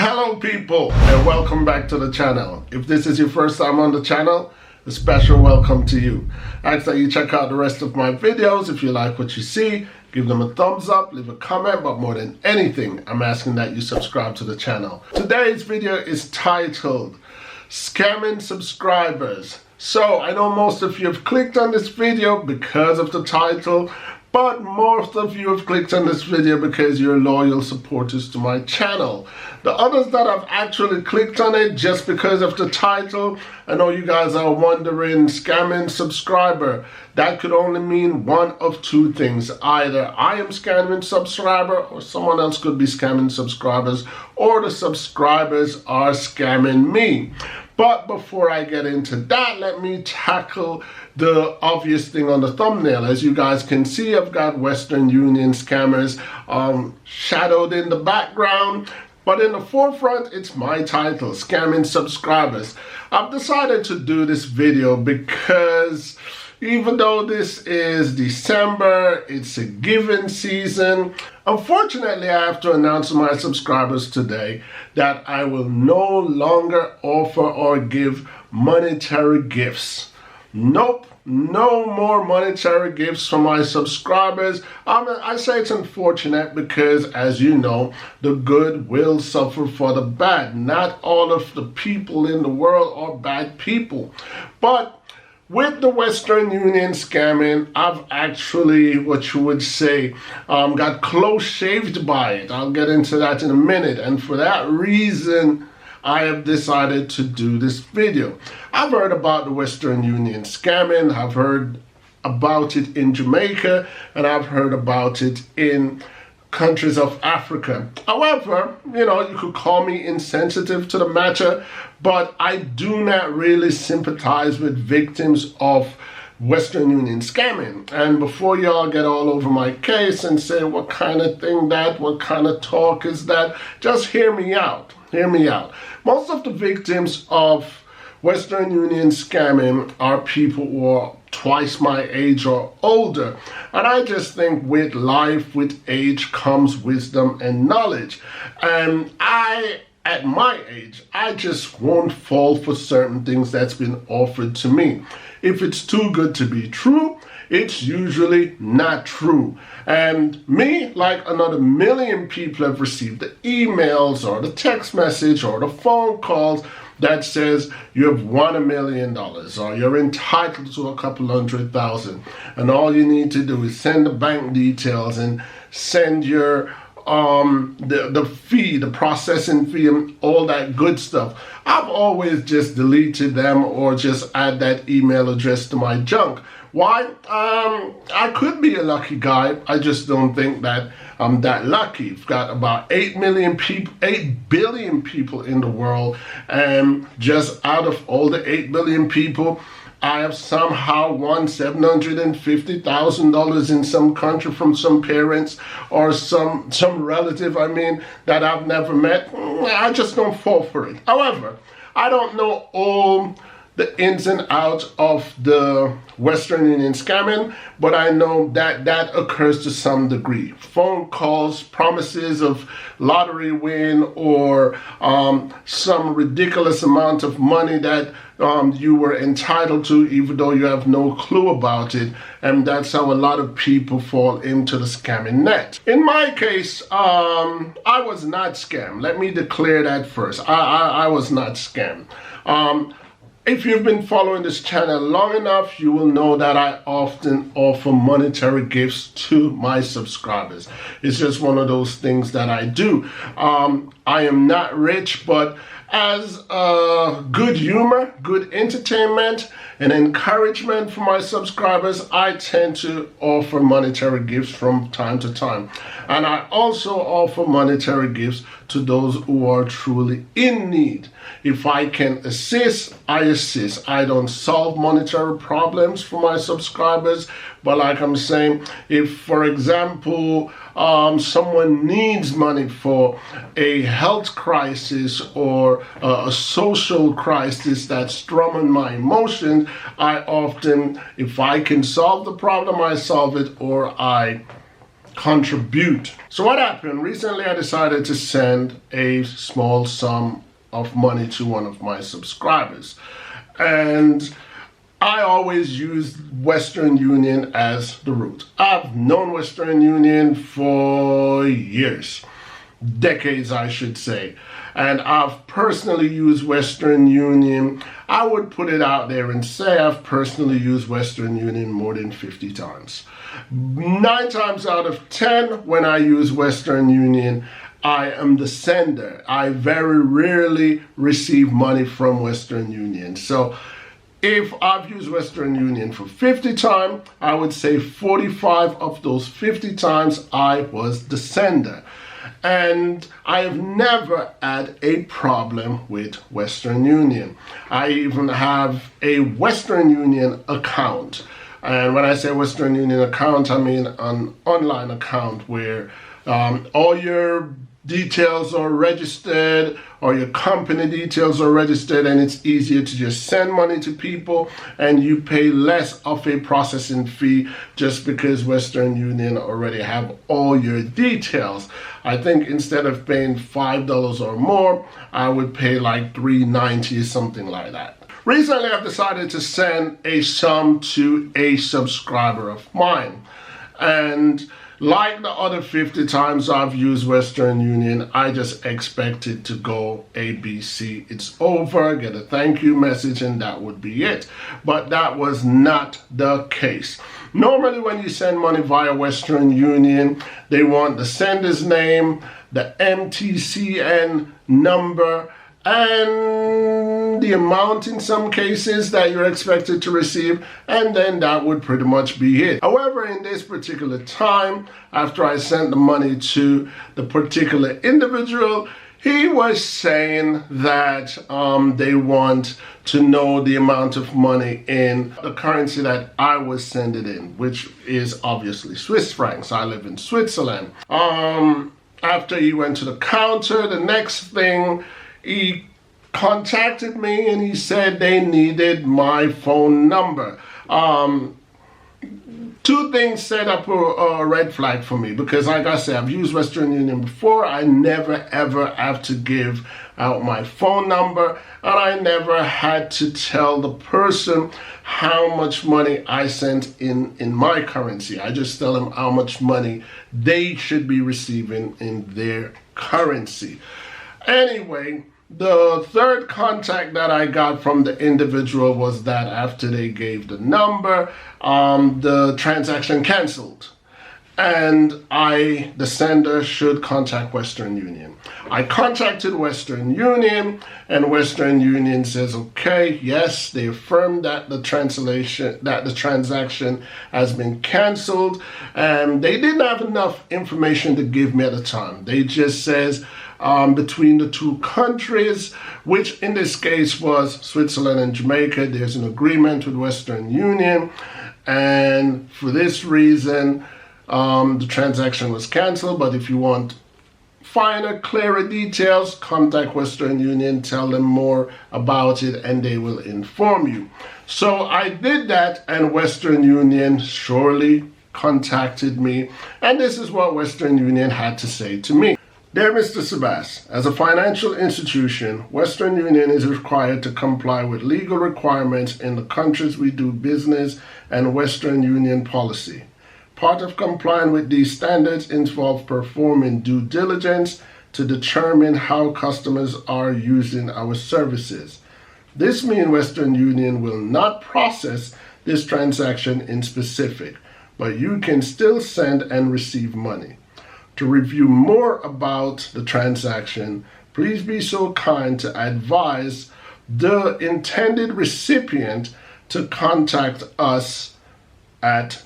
Hello people, and welcome back to the channel. If this is your first time on the channel, a special welcome to you. I ask that you check out the rest of my videos. If you like what you see, give them a thumbs up, leave a comment, but more than anything, I'm asking that you subscribe to the channel. Today's video is titled, Scamming Subscribers. So, I know most of you have clicked on this video because of the title, but most of you have clicked on this video because you're loyal supporters to my channel. The others that have actually clicked on it just because of the title, I know you guys are wondering, scamming subscriber. That could only mean one of two things. Either I am scamming subscriber, or someone else could be scamming subscribers, or the subscribers are scamming me. But before I get into that, let me tackle the obvious thing on the thumbnail. As you guys can see, I've got Western Union scammers shadowed in the background. But in the forefront, it's my title, Scamming Subscribers. I've decided to do this video because even though this is December, it's a giving season. Unfortunately, I have to announce to my subscribers today that I will no longer offer or give monetary gifts. Nope, no more monetary gifts from my subscribers. I say it's unfortunate because, as you know, the good will suffer for the bad. Not all of the people in the world are bad people. But with the Western Union scamming, I've actually, what you would say, got close shaved by it. I'll get into that in a minute. And for that reason, I have decided to do this video. I've heard about the Western Union scamming. I've heard about it in Jamaica, and I've heard about it in countries of Africa. However, you know, you could call me insensitive to the matter, but I do not really sympathize with victims of Western Union scamming. And before y'all get all over my case and say, what kind of thing that, what kind of talk is that, just hear me out. Hear me out. Most of the victims of Western Union scamming are people who are twice my age or older. And I just think with life, with age comes wisdom and knowledge. And at my age, I just won't fall for certain things that's been offered to me. If it's too good to be true, it's usually not true. And me, like another million people, have received the emails or the text message or the phone calls that says you have won $1 million or you're entitled to a couple $100,000, and all you need to do is send the bank details and send your the fee, the processing fee, and all that good stuff. I've always just deleted them or just add that email address to my junk. Why? I could be a lucky guy. I just don't think that I'm that lucky. We've got about 8 billion people in the world, and just out of all the 8 billion people, I have somehow won $750,000 in some country from some parents or some relative, that I've never met. I just don't fall for it. However, I don't know all the ins and outs of the Western Union scamming, but I know that that occurs to some degree. Phone calls, promises of lottery win, or some ridiculous amount of money that you were entitled to, even though you have no clue about it. And that's how a lot of people fall into the scamming net. In my case, I was not scammed. Let me declare that first. I was not scammed. If you've been following this channel long enough, you will know that I often offer monetary gifts to my subscribers. It's just one of those things that I do. I am not rich, but as good humor, good entertainment, and encouragement for my subscribers, I tend to offer monetary gifts from time to time. And I also offer monetary gifts to those who are truly in need. If I can assist, I assist. I don't solve monetary problems for my subscribers, but like I'm saying, if, for example, someone needs money for a health crisis or a social crisis that's strumming my emotions, I often, if I can solve the problem, I solve it, or I contribute. So what happened? Recently I decided to send a small sum of money to one of my subscribers, and I always use Western Union as the route. I've known Western Union for years, decades I should say, and I've personally used Western Union. I would put it out there and say I've personally used Western Union more than 50 times. 9 times out of 10 when I use Western Union, I am the sender. I very rarely receive money from Western Union. So if I've used Western Union for 50 times, I would say 45 of those 50 times I was the sender. And I have never had a problem with Western Union. I even have a Western Union account. And when I say Western Union account, I mean an online account where all your details are registered, or your company details are registered, and it's easier to just send money to people, and you pay less of a processing fee just because Western Union already have all your details. I think instead of paying $5 or more, I would pay like $3.90, something like that. Recently, I've decided to send a sum to a subscriber of mine, and like the other 50 times I've used Western Union, I just expect it to go ABC. It's over, get a thank you message, and that would be it. But that was not the case. Normally when you send money via Western Union, they want the sender's name, the MTCN number, and the amount in some cases that you're expected to receive, and then that would pretty much be it. However, in this particular time, after I sent the money to the particular individual, he was saying that they want to know the amount of money in the currency that I was sending in, which is obviously Swiss francs. I live in Switzerland. After he went to the counter, the next thing, he contacted me and he said they needed my phone number. Two things set up a red flag for me, because like I said, I've used Western Union before. I never ever have to give out my phone number, and I never had to tell the person how much money I sent in my currency. I just tell them how much money they should be receiving in their currency. Anyway, the third contact that I got from the individual was that after they gave the number, the transaction canceled, and the sender should contact Western Union. I contacted Western Union, and Western Union says, okay, yes, they affirmed that the transaction has been canceled, and they didn't have enough information to give me at the time. They just says, between the two countries, which in this case was Switzerland and Jamaica, there's an agreement with Western Union, and for this reason the transaction was cancelled. But if you want finer, clearer details, contact Western Union, tell them more about it, and they will inform you. So I did that, and Western Union surely contacted me, and this is what Western Union had to say to me. Dear Mr. Sebas, as a financial institution, Western Union is required to comply with legal requirements in the countries we do business and Western Union policy. Part of complying with these standards involves performing due diligence to determine how customers are using our services. This means Western Union will not process this transaction in specific, but you can still send and receive money. To review more about the transaction, please be so kind to advise the intended recipient to contact us at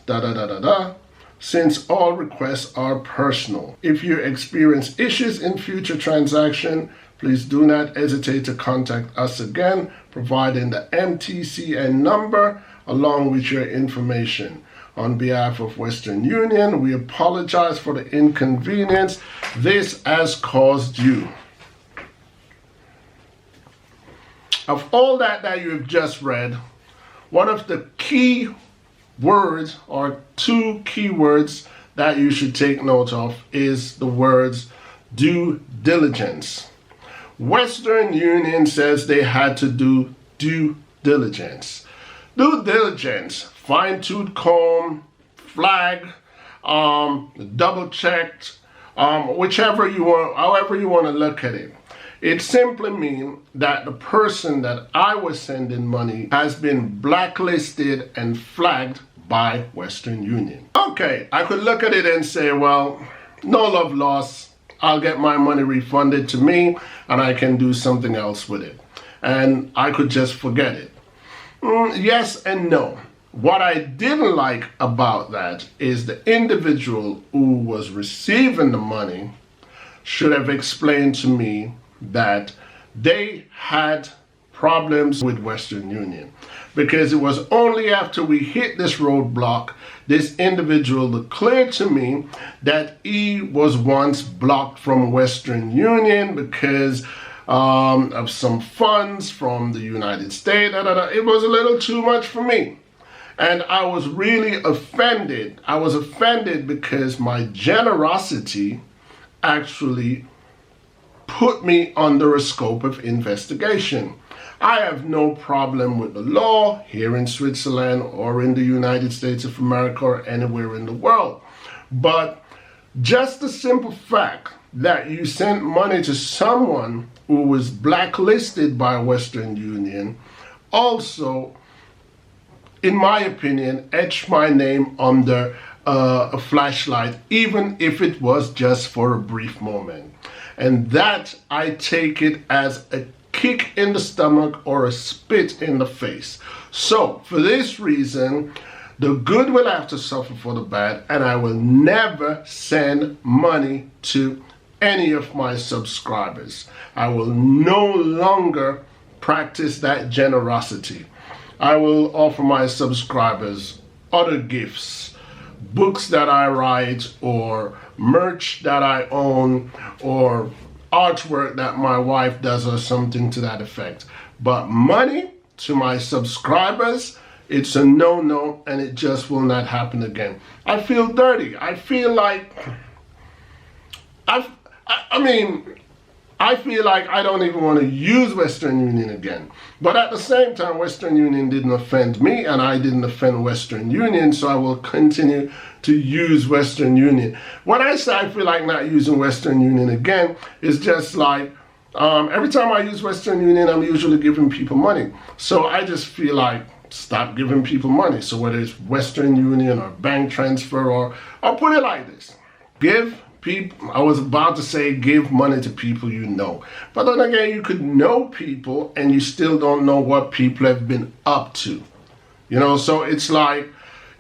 since all requests are personal. If you experience issues in future transaction, please do not hesitate to contact us again, providing the MTCN number along with your information. On behalf of Western Union, we apologize for the inconvenience this has caused you. Of all that you have just read, one of the key words or two key words that you should take note of is the words due diligence. Western Union says they had to do due diligence. Due diligence, fine-tooth comb, flag, double-checked, whichever you want, however you want to look at it. It simply means that the person that I was sending money has been blacklisted and flagged by Western Union. Okay, I could look at it and say, well, no love lost. I'll get my money refunded to me and I can do something else with it. And I could just forget it. Yes and no. What I didn't like about that is the individual who was receiving the money should have explained to me that they had problems with Western Union, because it was only after we hit this roadblock this individual declared to me that he was once blocked from Western Union because of some funds from the United States. It was a little too much for me. And I was really offended. I was offended because my generosity actually put me under a scope of investigation. I have no problem with the law here in Switzerland or in the United States of America or anywhere in the world. But just the simple fact that you sent money to someone who was blacklisted by Western Union also, in my opinion, etched my name under a flashlight, even if it was just for a brief moment. And that, I take it as a kick in the stomach or a spit in the face. So, for this reason, the good will have to suffer for the bad, and I will never send money to any of my subscribers. I will no longer practice that generosity. I will offer my subscribers other gifts, books that I write, or merch that I own, or artwork that my wife does, or something to that effect. But money to my subscribers, it's a no-no, and it just will not happen again. I feel dirty. I feel like I feel like I don't even want to use Western Union again. But at the same time, Western Union didn't offend me and I didn't offend Western Union, so I will continue to use Western Union. When I say I feel like not using Western Union again, it's just like every time I use Western Union, I'm usually giving people money. So I just feel like stop giving people money. So whether it's Western Union or bank transfer, or I'll put it like this. I was about to say give money to people you know. But then again, you could know people and you still don't know what people have been up to. You know, so it's like,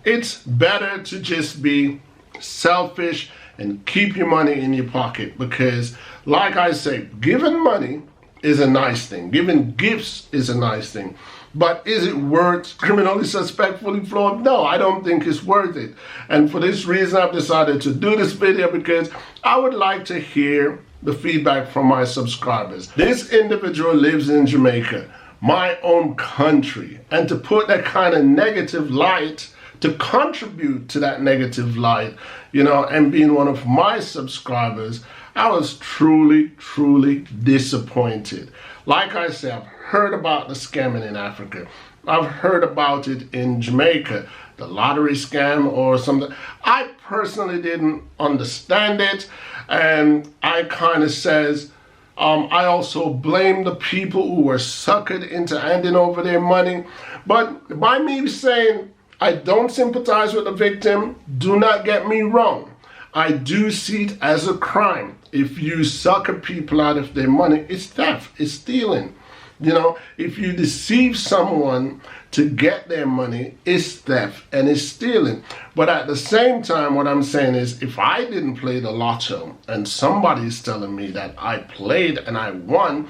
it's better to just be selfish and keep your money in your pocket. Because like I say, giving money is a nice thing. Giving gifts is a nice thing. But is it worth criminally suspect fully flawed? No, I don't think it's worth it. And for this reason, I've decided to do this video because I would like to hear the feedback from my subscribers. This individual lives in Jamaica, my own country. And to put that kind of negative light, to contribute to that negative light, you know, and being one of my subscribers, I was truly, truly disappointed. Like I said, I've heard about the scamming in Africa. I've heard about it in Jamaica, the lottery scam or something. I personally didn't understand it, and I kind of says, I also blame the people who were suckered into handing over their money. But by me saying I don't sympathize with the victim, do not get me wrong. I do see it as a crime. If you sucker people out of their money, it's theft, it's stealing. You know, if you deceive someone to get their money, it's theft and it's stealing. But at the same time, what I'm saying is, if I didn't play the lotto and somebody's telling me that I played and I won,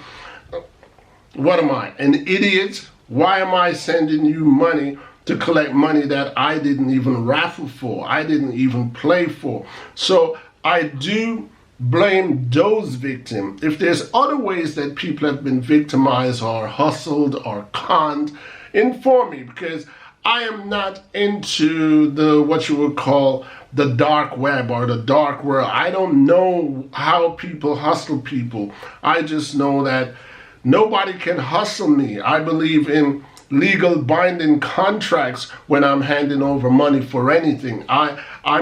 what am I, an idiot? Why am I sending you money to collect money that I didn't even raffle for, I didn't even play for? So I do blame those victims. If there's other ways that people have been victimized or hustled or conned, inform me, because I am not into the what you would call the dark web or the dark world. I don't know how people hustle people. I just know that nobody can hustle me. I believe in legal binding contracts when I'm handing over money for anything. I'm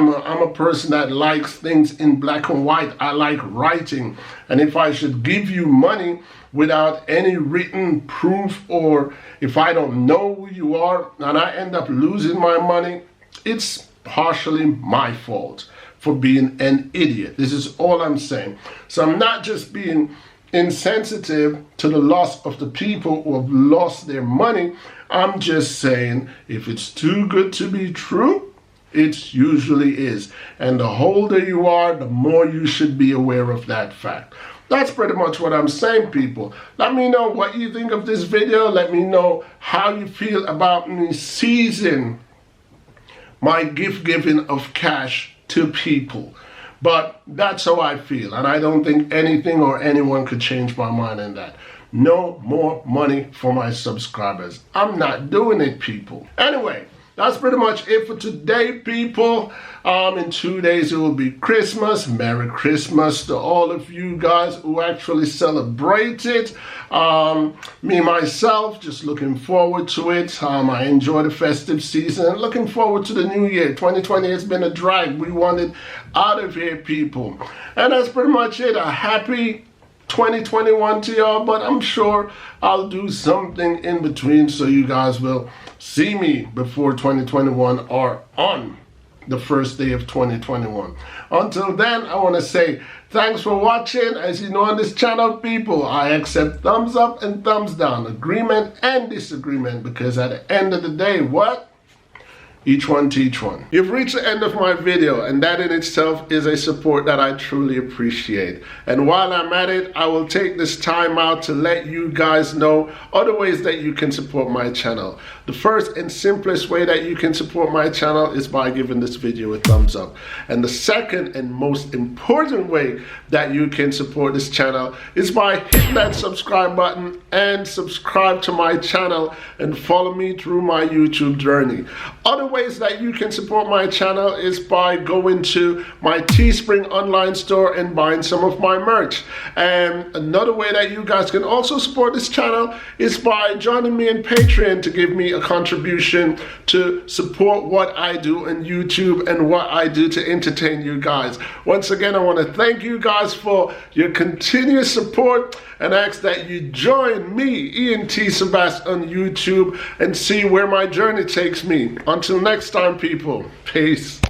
a person that likes things in black and white. I like writing. And if I should give you money without any written proof, or if I don't know who you are and I end up losing my money, it's partially my fault for being an idiot. This is all I'm saying. So I'm not just being insensitive to the loss of the people who have lost their money. I'm just saying, if it's too good to be true, it usually is. And the older you are, the more you should be aware of that fact. That's pretty much what I'm saying, people. Let me know what you think of this video. Let me know how you feel about me seizing my gift giving of cash to people. But that's how I feel, and I don't think anything or anyone could change my mind on that. No more money for my subscribers. I'm not doing it, people. Anyway, that's pretty much it for today, people. In 2 days it will be Christmas. Merry Christmas to all of you guys who actually celebrate it. Me myself, just looking forward to it. I enjoy the festive season and looking forward to the new year. 2020 has been a drag. We want it out of here, people. And that's pretty much it. A happy 2021 to y'all, but I'm sure I'll do something in between so you guys will see me before 2021 or on the first day of 2021. Until then, I want to say thanks for watching. As you know on this channel, people, I accept thumbs up and thumbs down, agreement and disagreement, because at the end of the day, what? Each one teach one. You've reached the end of my video, and that in itself is a support that I truly appreciate. And while I'm at it, I will take this time out to let you guys know other ways that you can support my channel. The first and simplest way that you can support my channel is by giving this video a thumbs up. And the second and most important way that you can support this channel is by hitting that subscribe button and subscribe to my channel and follow me through my YouTube journey. Other ways that you can support my channel is by going to my Teespring online store and buying some of my merch. And another way that you guys can also support this channel is by joining me in Patreon to give me a contribution to support what I do on YouTube and what I do to entertain you guys. Once again, I want to thank you guys for your continuous support and ask that you join me, Ian T. Sebast, on YouTube and see where my journey takes me. Until next time, people, peace.